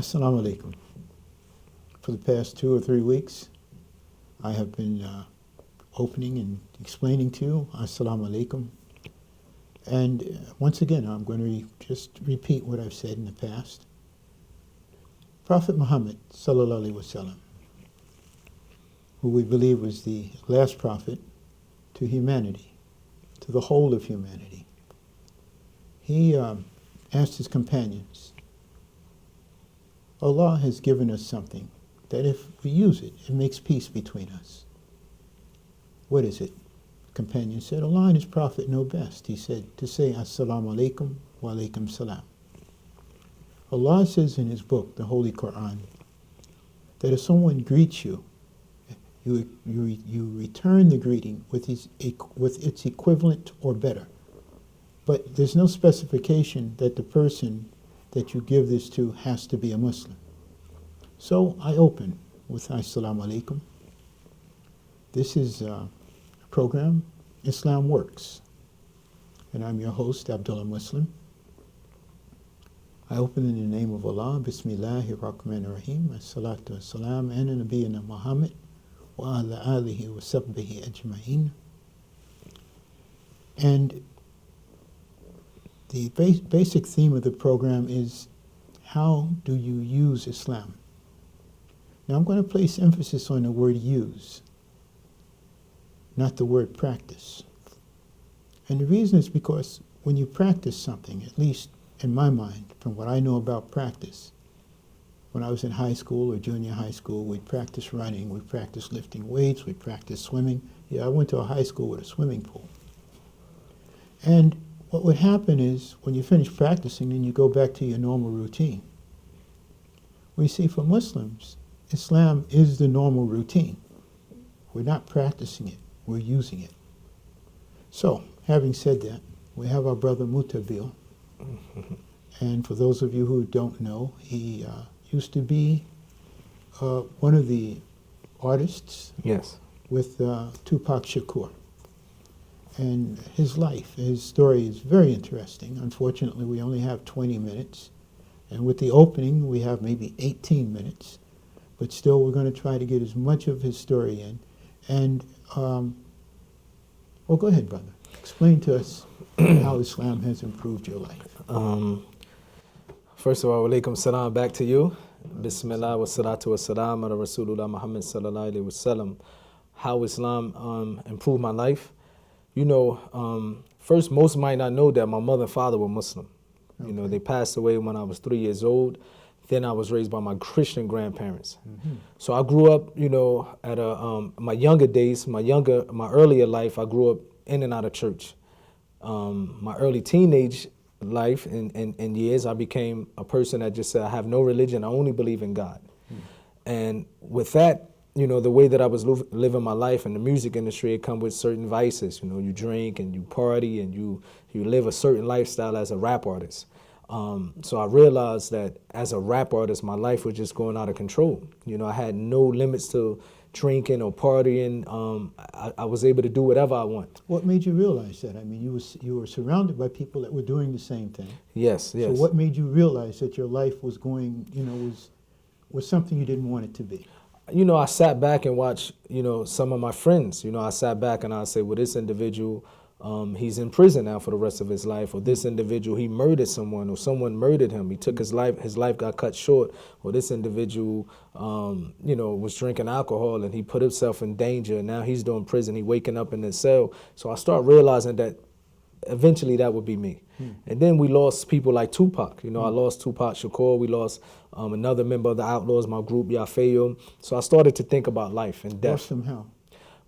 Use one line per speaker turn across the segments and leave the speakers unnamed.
Assalamu alaikum. For the past 2 or 3 weeks, I have been opening and explaining to you Assalamu alaikum. And once again, I'm going to just repeat what I've said in the past. Prophet Muhammad, sallallahu alaihi wasallam, who we believe was the last prophet to humanity, to the whole of humanity, he asked his companions, Allah has given us something that if we use it, it makes peace between us. What is it? The companion said, Allah and his prophet know best. He said to say, Assalamu alaikum wa alaikum salam. Allah says in his book, the Holy Quran, that if someone greets you, you return the greeting with its equivalent or better. But there's no specification that the person that you give this to has to be a Muslim. So I open with Assalamu alaikum. This is a program, Islam Works. And I'm your host, Abdullah Muslim. I open in the name of Allah, Bismillahir Rahmanir Rahim, As-salatu was-salam, ala nabiyyina Muhammad, wa ala alihi wa sahbihi ajma'in. And the basic theme of the program is, how do you use Islam? Now I'm going to place emphasis on the word use, not the word practice. And the reason is because when you practice something, at least in my mind, from what I know about practice, when I was in high school or junior high school, we'd practice running, we'd practice lifting weights, we'd practice swimming. Yeah, I went to a high school with a swimming pool. And what would happen is, when you finish practicing, then you go back to your normal routine. We see for Muslims, Islam is the normal routine. We're not practicing it, we're using it. So, having said that, we have our brother Mutabil. And for those of you who don't know, he used to be one of the artists,
yes,
with Tupac Shakur. And his life, his story is very interesting. Unfortunately, we only have 20 minutes. And with the opening, we have maybe 18 minutes. But still, we're going to try to get as much of his story in. And, well, go ahead, brother. Explain to us how Islam has improved your life.
First of all, alaikum salam, back to you. Bismillah wa salatu wa salam ala Rasulullah Muhammad sallallahu alayhi wa sallam. How Islam improved my life. You know, first, most might not know that my mother and father were Muslim. Okay. You know, they passed away when I was 3 years old. Then I was raised by my Christian grandparents. Mm-hmm. So I grew up, you know, at my younger days, my earlier life, I grew up in and out of church. My early teenage life and years, I became a person that just said, I have no religion, I only believe in God. Mm. And with that, you know, the way that I was living my life in the music industry, it come with certain vices. You know, you drink and you party and you live a certain lifestyle as a rap artist. So I realized that as a rap artist, my life was just going out of control. You know, I had no limits to drinking or partying. I was able to do whatever I want.
What made you realize that? I mean, you were surrounded by people that were doing the same thing.
Yes, yes.
So what made you realize that your life was going, you know, was something you didn't want it to be?
You know, I sat back and watched, you know, some of my friends. You know, I sat back and I said, well, this individual, he's in prison now for the rest of his life. Or this individual, he murdered someone, or someone murdered him. He took his life got cut short. Or this individual, you know, was drinking alcohol and he put himself in danger. And now he's doing prison. He waking up in his cell. So I started realizing that eventually that would be me. And then we lost people like Tupac. You know, I lost Tupac Shakur. We lost another member of the Outlaws, my group, Yafeo. So I started to think about life and death.
Lost him how?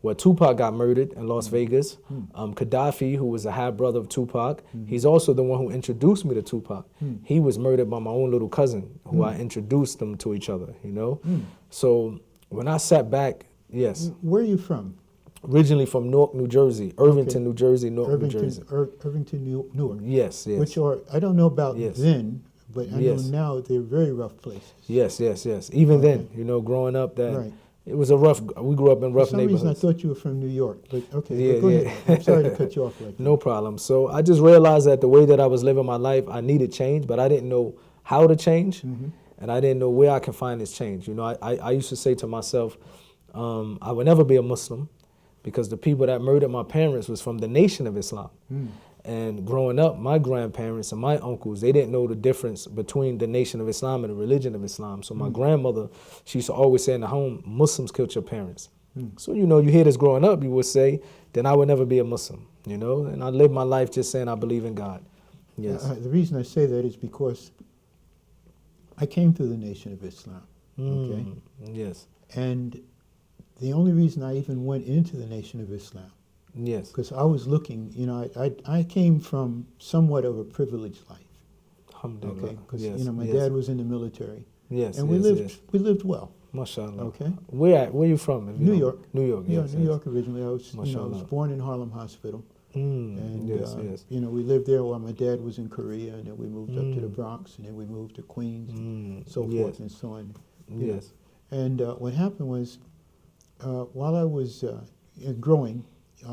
Well, Tupac got murdered in Las Vegas. Gaddafi, who was a half brother of Tupac, he's also the one who introduced me to Tupac. He was murdered by my own little cousin, who I introduced them to each other, you know? So when I sat back, yes.
Where are you from?
Originally from Newark, New Jersey, Irvington, New Jersey, Newark, New Jersey.
Irvington, Newark.
Yes, yes.
Which are, I don't know about then, but I know now they're very rough places.
Yes, yes, yes. Even then, you know, growing up, that it was a rough, we grew up in rough neighborhoods. For some reason I thought you were from New York, but okay, go ahead. I'm sorry to cut you off like that. No problem. So I just realized that the way that I was living my life, I needed change, but I didn't know how to change. and I didn't know where I can find this change. You know, I used to say to myself, I would never be a Muslim because the people that murdered my parents was from the Nation of Islam. And growing up, my grandparents and my uncles, they didn't know the difference between the Nation of Islam and the religion of Islam. So my grandmother, she used to always say in the home, Muslims killed your parents. So, you know, you hear this growing up, you would say, then I would never be a Muslim, you know? And I live my life just saying I believe in God. Yes.
The reason I say that is because I came through the Nation of Islam, okay?
Yes.
And the only reason I even went into the Nation of Islam,
Yes.
because I was looking, you know, I came from somewhat of a privileged life,
Alhamdulillah.
okay? Because,
Yes.
you know, my
yes.
dad was in the military.
Yes.
And
yes.
we lived well.
MashaAllah.
Okay.
Where you from?
New York.
New York.
Yeah,
Yes,
New York originally. I was
MashaAllah.
born in Harlem Hospital. And,
yes. Yes.
you know, we lived there while my dad was in Korea, and then we moved up to the Bronx, and then we moved to Queens, and so forth and so on.
Yes.
And what happened was, while I was growing,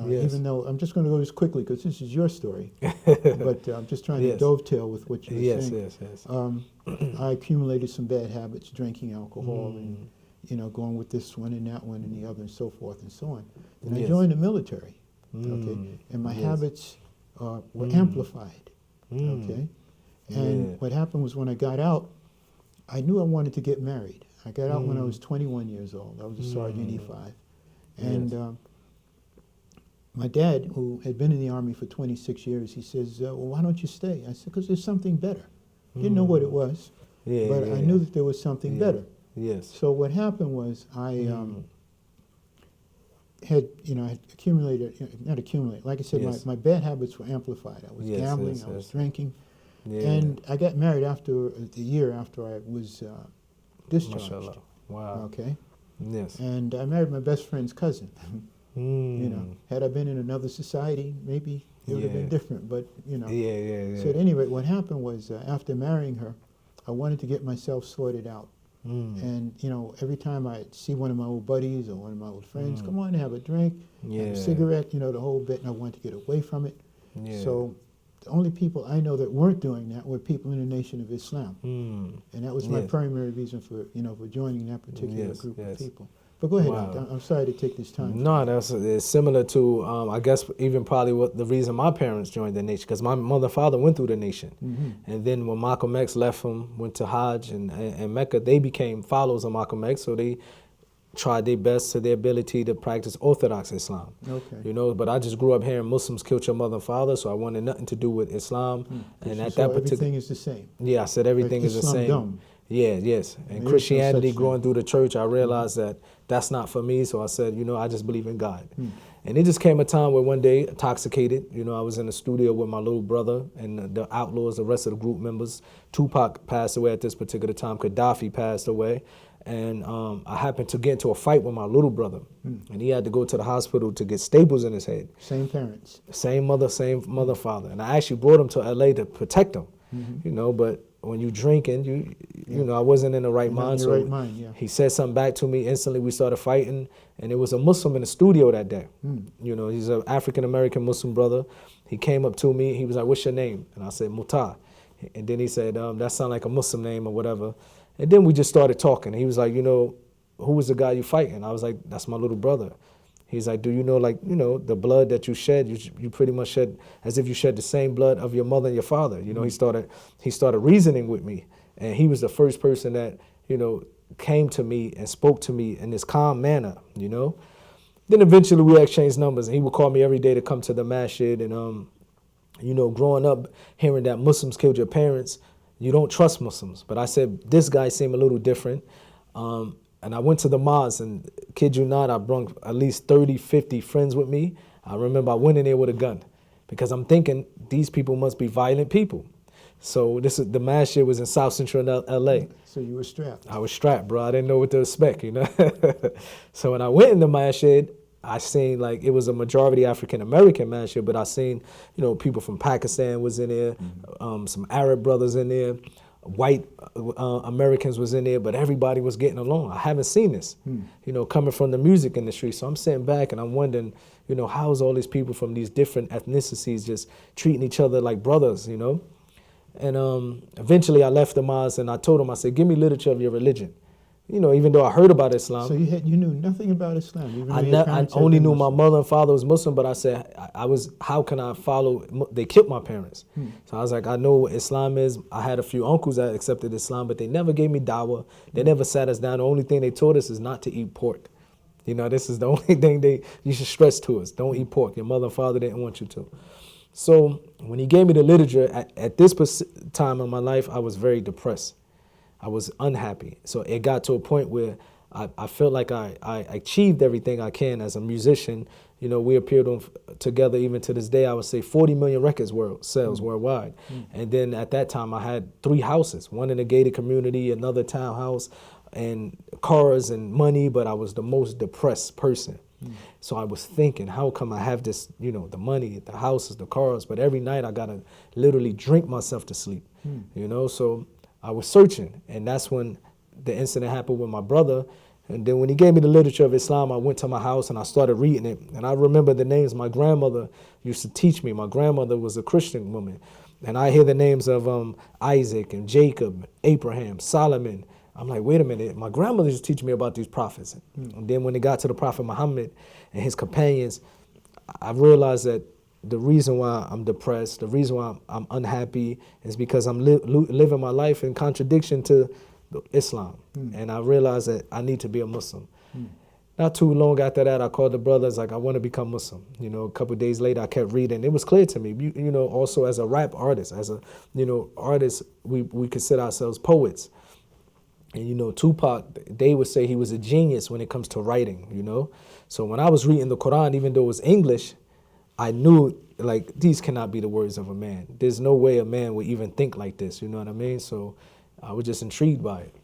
even though I'm just going to go this quickly because this is your story, but I'm just trying to dovetail with what you were saying.
Yes.
I accumulated some bad habits, drinking alcohol, and you know, going with this one and that one and the other, and so forth and so on. And I joined the military, okay, and my habits were amplified, okay. And what happened was when I got out, I knew I wanted to get married. I got out when I was 21 years old. I was a sergeant E5, and my dad, who had been in the Army for 26 years, he says, well, why don't you stay? I said, because there's something better. Didn't know what it was, but I knew that there was something better.
Yes.
So what happened was I had accumulated, not accumulated, like I said, my bad habits were amplified. I was gambling, I was drinking, and I got married after the year after I was discharged.
MashaAllah. Wow.
Okay.
Yes.
And I married my best friend's cousin. You know, had I been in another society, maybe it would have been different. But you know, So at any rate, what happened was after marrying her, I wanted to get myself sorted out. And you know, every time I see one of my old buddies or one of my old friends, come on, have a drink, have a cigarette, you know, the whole bit, and I wanted to get away from it. So the only people I know that weren't doing that were people in the Nation of Islam, and that was my primary reason for for joining that particular group of people. But go ahead.
Wow.
I'm sorry to take this time.
No, it's similar to, I guess, even probably what the reason my parents joined the Nation, because my mother and father went through the Nation. And then when Malcolm X left them, went to Hajj and Mecca, they became followers of Malcolm X, so they tried their best to their ability to practice Orthodox Islam. Okay. You know, but I just grew up hearing Muslims killed your mother and father, so I wanted nothing to do with Islam. And at that particular,
everything is the same.
Yeah, I said everything is the same.
Dumb.
Yeah, yes. And Christianity, growing through the church, I realized that that's not for me. So I said, I just believe in God. And it just came a time where one day, intoxicated, I was in the studio with my little brother and the Outlaws, the rest of the group members. Tupac passed away at this particular time. Gaddafi passed away. And I happened to get into a fight with my little brother. And he had to go to the hospital to get staples in his head.
Same parents.
Same mother, father. And I actually brought him to LA to protect him, but when you drinking, I wasn't in the right mind. So he said something back to me. Instantly, we started fighting, and there was a Muslim in the studio that day. He's an African-American Muslim brother. He came up to me. He was like, "What's your name?" And I said, "Muta." And then he said, "That sounds like a Muslim name or whatever." And then we just started talking. He was like, "Who was the guy you fighting?" I was like, "That's my little brother." He's like, "Do you know, the blood that you shed, you pretty much shed as if you shed the same blood of your mother and your father." He started reasoning with me. And he was the first person that, came to me and spoke to me in this calm manner, Then eventually we exchanged numbers, and he would call me every day to come to the masjid. And, growing up, hearing that Muslims killed your parents, you don't trust Muslims. But I said, this guy seemed a little different. And I went to the mosque, and kid you not, I brought at least 30, 50 friends with me. I remember I went in there with a gun because I'm thinking these people must be violent people. So the masjid was in South Central LA.
So you were strapped.
I was strapped, bro. I didn't know what to expect, So when I went in the masjid, I seen it was a majority African American masjid, but I seen, people from Pakistan was in there, some Arab brothers in there. White Americans was in there, but everybody was getting along. I haven't seen this, coming from the music industry. So I'm sitting back and I'm wondering, how's all these people from these different ethnicities just treating each other like brothers, And eventually I left the mosque and I told him, I said, give me literature of your religion. You know, even though I heard about Islam.
So you knew nothing about Islam? Even though your
I
parents had
only
been
knew my
Muslim?
mother and father was Muslim, but I said, how can I follow? They killed my parents. So I was like, I know what Islam is. I had a few uncles that accepted Islam, but they never gave me dawah. They never sat us down. The only thing they taught us is not to eat pork. You know, this is the only thing you should stress to us. Don't eat pork. Your mother and father didn't want you to. So when he gave me the literature, at this time in my life, I was very depressed. I was unhappy. So it got to a point where I felt like I achieved everything I can as a musician. You know, we appeared together even to this day. I would say 40 million records sales worldwide. And then at that time, I had 3 houses, one in a gated community, another townhouse, and cars and money, but I was the most depressed person. So I was thinking, how come I have this, you know, the money, the houses, the cars, but every night I got to literally drink myself to sleep, you know? So I was searching, and that's when the incident happened with my brother. And then when he gave me the literature of Islam, I went to my house and I started reading it. And I remember the names my grandmother used to teach me. My grandmother was a Christian woman. And I hear the names of Isaac and Jacob, Abraham, Solomon. I'm like, wait a minute, my grandmother used to teach me about these prophets. And then when it got to the Prophet Muhammad and his companions, I realized that the reason why I'm depressed, the reason why I'm unhappy is because I'm living my life in contradiction to Islam. And I realized that I need to be a Muslim. Not too long after that, I called the brothers, like, I want to become Muslim. You know, a couple of days later, I kept reading. It was clear to me, you know, also as a rap artist, as a, you know, artist, we consider ourselves poets. And, you know, Tupac, they would say he was a genius when it comes to writing, you know. So when I was reading the Quran, even though it was English, I knew, like, these cannot be the words of a man. There's no way a man would even think like this, you know what I mean? So I was just intrigued by it.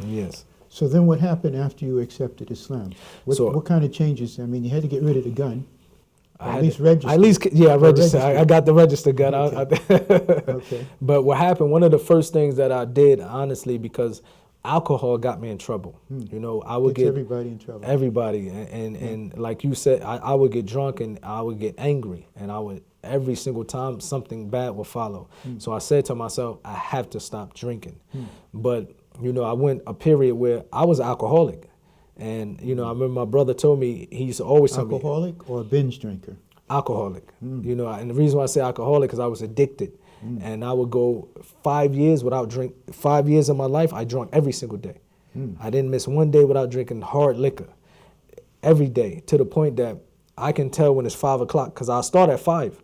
Yes.
So then what happened after you accepted Islam? What kind of changes? I mean, you had to get rid of the gun. At least register.
At least, yeah, I registered. I got the register gun.
Okay. Okay.
But what happened, one of the first things that I did, honestly, because alcohol got me in trouble. You know, I would get
everybody in trouble.
Everybody. And like you said, I would get drunk and I would get angry. And I would, every single time, something bad would follow. So I said to myself, I have to stop drinking. But, you know, I went a period where I was alcoholic. And, you know, I remember my brother told me, he used to always tell me.
Alcoholic or a binge drinker?
Alcoholic. You know, and the reason why I say alcoholic is I was addicted. And I would go 5 years without drink. 5 years of my life, I drank every single day. I didn't miss one day without drinking hard liquor. Every day, to the point that I can tell when it's 5 o'clock, because I start at 5.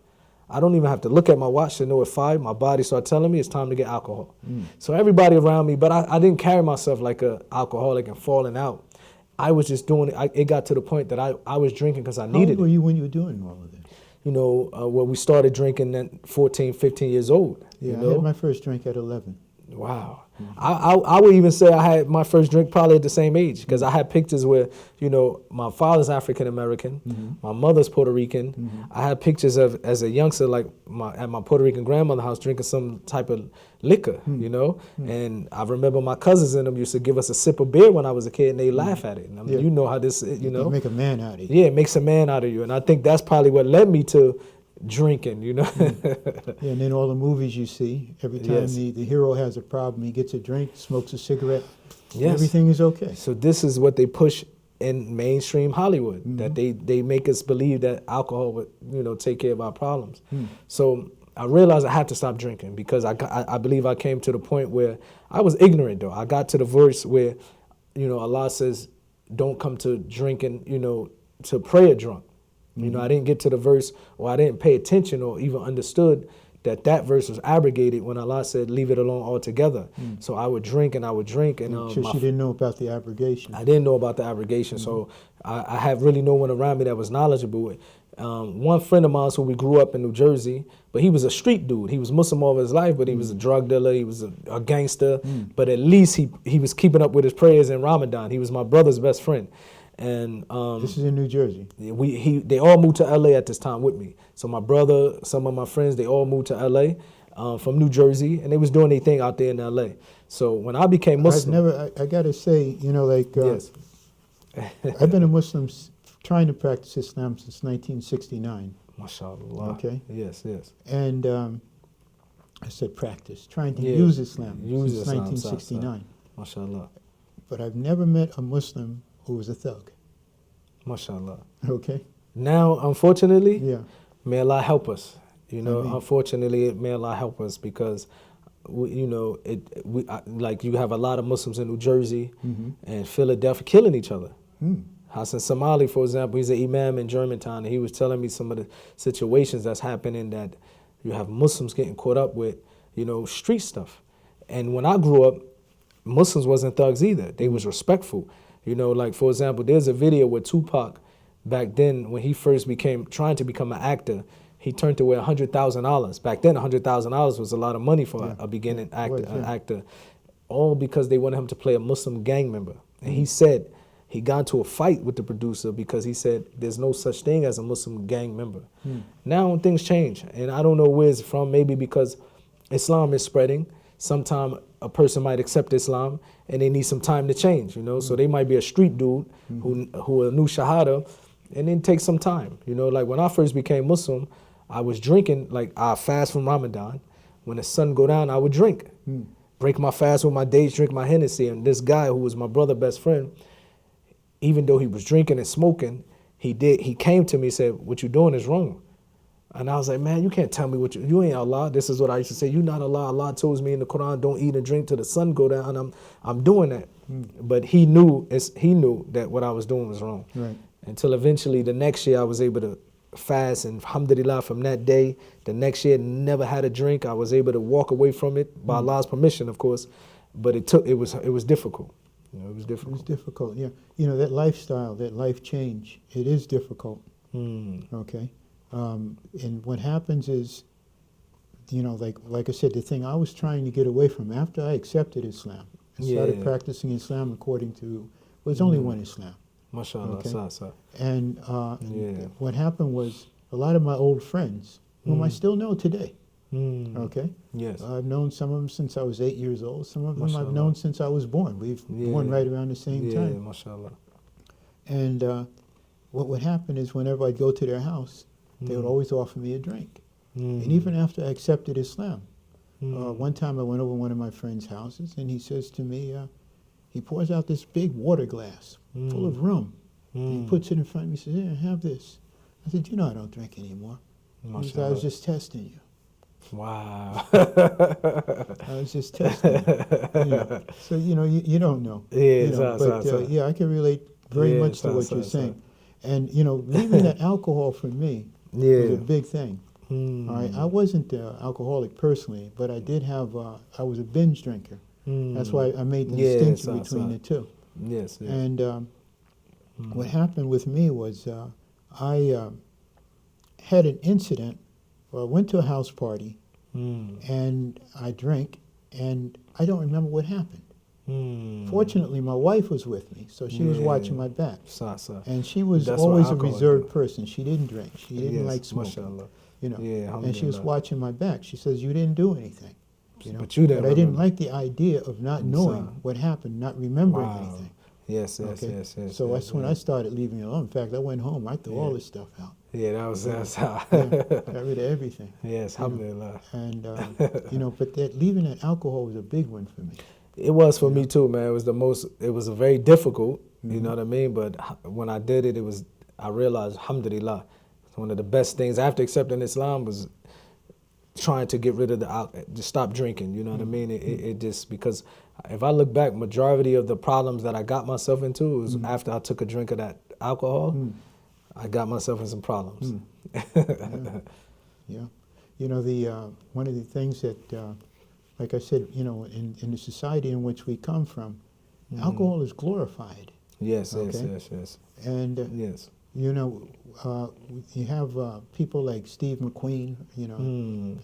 I don't even have to look at my watch to know at 5. My body started telling me it's time to get alcohol. So everybody around me, but I didn't carry myself like an alcoholic and falling out. I was just doing it. It got to the point that I was drinking because I needed it.
How old were you when you were doing all of this?
You know, well, we started drinking at 14, 15 years old.
Yeah,
you know?
I had my first drink at 11.
Wow. I would even say I had my first drink probably at the same age, because I had pictures where, you know, my father's African American, my mother's Puerto Rican. I had pictures of, as a youngster, like at my Puerto Rican grandmother's house drinking some type of liquor, you know. And I remember my cousins and them used to give us a sip of beer when I was a kid, and they laugh at it. And I mean, you know how this, you know.
It'll make a man out of you.
Yeah, it makes a man out of you. And I think that's probably what led me to drinking, you know.
Yeah, and then all the movies you see, every time the hero has a problem, he gets a drink, smokes a cigarette, everything is okay.
So this is what they push in mainstream Hollywood, that they make us believe that alcohol would, you know, take care of our problems. So I realized I had to stop drinking, because I believe I came to the point where I was ignorant, though. I got to the verse where, you know, Allah says, don't come to drinking, you know, to prayer drunk. You know, I didn't get to the verse, or I didn't pay attention or even understood that verse was abrogated when Allah said, leave it alone altogether. So I would drink and I would drink. And
sure, she didn't know about the abrogation.
I didn't know about the abrogation. So I had really no one around me that was knowledgeable. One friend of mine who we grew up in New Jersey, but he was a street dude. He was Muslim all of his life, but he was a drug dealer. He was a gangster. But at least he was keeping up with his prayers in Ramadan. He was my brother's best friend. And
this is in New Jersey.
They all moved to LA at this time with me. So my brother, some of my friends, they all moved to LA from New Jersey, and they was doing their thing out there in LA. So when I became Muslim,
I gotta say, you know, like I've been a Muslim trying to practice Islam since 1969.
MashaAllah.
Okay.
Yes.
And I said practice, trying to use Islam
Use
since
Islam,
1969.
MashaAllah.
But I've never met a Muslim who was a thug.
MashaAllah.
Okay?
Now, unfortunately,
Yeah.
may Allah help us. You know,
Ameen.
unfortunately, may Allah help us because, like you have a lot of Muslims in New Jersey and Philadelphia killing each other. Hassan Somali, for example, he's an imam in Germantown, and he was telling me some of the situations that's happening that you have Muslims getting caught up with, street stuff. And when I grew up, Muslims wasn't thugs either. They was respectful. Like, for example, there's a video with Tupac back then when he first trying to become an actor. He turned away $100,000. Back then, $100,000 was a lot of money for a beginning actor, all because they wanted him to play a Muslim gang member. And he said he got into a fight with the producer because he said there's no such thing as a Muslim gang member. Now things change, and I don't know where it's from. Maybe because Islam is spreading. Sometime a person might accept Islam and they need some time to change, So they might be a street dude who knew Shahada, and then take some time. Like when I first became Muslim, I was drinking, like I fast from Ramadan. When the sun go down, I would drink. Break my fast with my dates, drink my Hennessy. And this guy who was my brother's best friend, even though he was drinking and smoking, he came to me and said, "What you doing is wrong." And I was like, "Man, you can't tell me you ain't Allah." This is what I used to say. "You not Allah. Allah tells me in the Quran, don't eat and drink till the sun go down." And I'm doing that. But he knew that what I was doing was wrong.
Right.
Until eventually the next year I was able to fast, and alhamdulillah, from that day, the next year, never had a drink. I was able to walk away from it by Allah's permission, of course, but it was difficult. It was difficult. It was
difficult, yeah. That lifestyle, that life change, it is difficult. Okay, and what happens is, like I said, the thing I was trying to get away from after I accepted Islam and started practicing Islam according to, was only one Islam.
MashaAllah,
okay? And what happened was a lot of my old friends, whom I still know today, okay?
Yes.
I've known some of them since I was 8 years old. Some of them
MashaAllah.
I've known since I was born. We've born right around the same time.
Yeah, MashaAllah.
And what would happen is whenever I'd go to their house, they would always offer me a drink. And even after I accepted Islam, one time I went over to one of my friend's houses, and he says to me, he pours out this big water glass full of rum. And he puts it in front of me and says, "Here, have this." I said, I don't drink anymore. He said, "I was just testing you."
Wow.
I was just testing you. So, you don't know.
Yeah,
I can relate very much to what you're saying. And, leaving that alcohol for me was a big thing. All right, I wasn't alcoholic personally, but I did have, I was a binge drinker. That's why I made the distinction between the two.
Yes.
And what happened with me was I had an incident where I went to a house party and I drank, and I don't remember what happened. Fortunately, my wife was with me, so she was watching my back. And she was always a reserved person. She didn't drink. She didn't like smoking. And she was watching my back. She says, "You didn't do anything."
But you didn't.
But I didn't like the idea of not knowing what happened, not remembering anything.
Yes.
So that's when I started leaving it alone. In fact, I went home. I threw all this stuff out.
Yeah, that's how.
Got rid of everything.
Yes, alhamdulillah.
And but leaving that alcohol was a big one for me.
It was for me too, man. It was a very difficult. You know what I mean? But when I did it, I realized, alhamdulillah, one of the best things after accepting Islam was trying to get rid of just stop drinking. You know what I mean? It just, because if I look back, majority of the problems that I got myself into was after I took a drink of that alcohol. I got myself in some problems.
Yeah. One of the things that, like I said, in the society in which we come from, alcohol is glorified.
Yes.
And
yes.
You have people like Steve McQueen.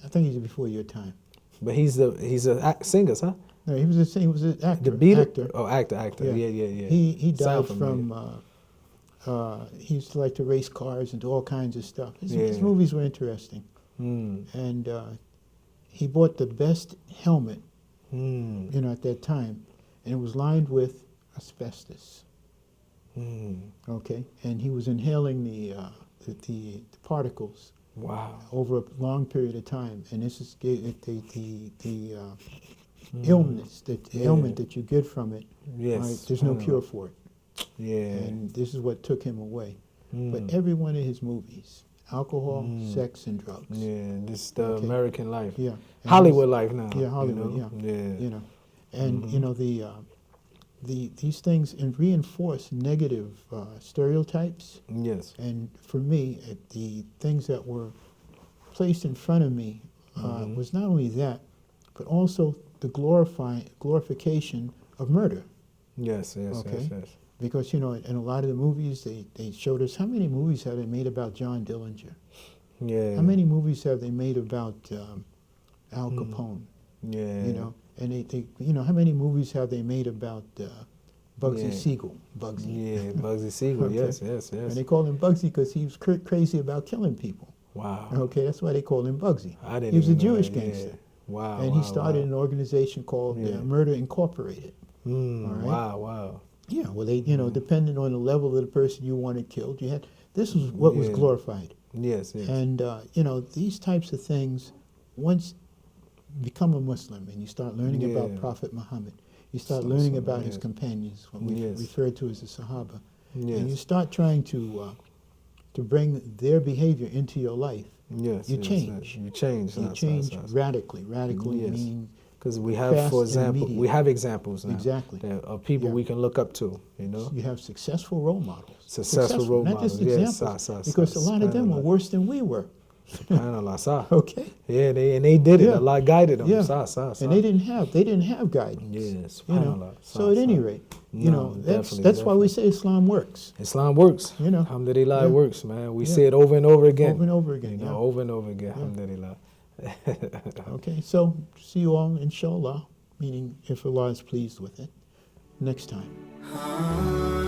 I think he's before your time.
But he's a singer, huh?
No, he was an actor.
The beat
actor.
Oh, actor. Yeah.
He died from. He used to like to race cars and do all kinds of stuff. His movies were interesting. And he bought the best helmet, at that time, and it was lined with asbestos. Okay, and he was inhaling the particles
Wow.
over a long period of time, and this is the illness, the ailment that you get from it.
Yes.
Right? There's no cure for it.
Yeah.
And this is what took him away. But
Mm.
every one of his movies, alcohol, sex, and drugs.
Yeah, this is the
Okay.
American life.
Yeah. And
Hollywood life now.
Yeah, Hollywood.
You know? Yeah.
You know, and you know these things reinforce negative stereotypes.
Yes.
And for me, the things that were placed in front of me was not only that, but also the glorification of murder.
Yes, yes,
Okay.
yes, yes.
Because, you know, in a lot of the movies, they showed us, how many movies have they made about John Dillinger?
Yeah.
How many movies have they made about Al Capone?
Yeah.
You know, and they you know, how many movies have they made about Bugsy
Yeah.
Siegel? Bugsy.
Yeah, Bugsy Siegel.
Okay.
Yes, yes, yes.
And they call him Bugsy because he was crazy about killing people.
Wow.
Okay, that's why they call him Bugsy.
I didn't
He was a
even know
Jewish
that.
gangster.
Yeah. Wow.
And
wow,
he started
wow.
an organization called
Yeah.
Murder Incorporated. All right?
Wow, wow.
Yeah, well, they, you know, depending on the level of the person you wanted killed, you had, this was what was
Yeah.
glorified.
Yes, yes.
And, you know, these types of things, once you become a Muslim and you start learning about
Yeah.
Prophet Muhammad, you start
So-
learning
so,
about his
yes.
companions, what we
Yes.
refer to as the Sahaba, and you
Yes.
start trying to bring their behavior into your life,
Yes.
you
yes,
change.
yes. You change.
you change radically. Radically
Yes.
meaning
Because we have,
fast
for
and
example,
immediate.
we have examples now.
Exactly.
That of people
Yeah.
we can look up to, you know?
you have successful role models.
Successful role
not
models.
just
Yes,
examples, because a lot of them were
subhanallah.
worse than we were.
SubhanAllah, sah.
Okay.
Yeah, they did it.
Yeah.
Allah guided them.
Yeah.
Sah, sah, sah.
And they didn't have guidance.
Yeah,
You know?
subhanallah.
So at any rate, you
No,
know,
definitely,
that's why we say Islam works.
Islam works.
You know.
Alhamdulillah,
Yeah.
it works, man. We
Yeah.
say it over and over again.
Over and over again.
You know,
Yeah.
over and over again. Alhamdulillah.
Okay. So see you all, inshallah, meaning if Allah is pleased with it, next time.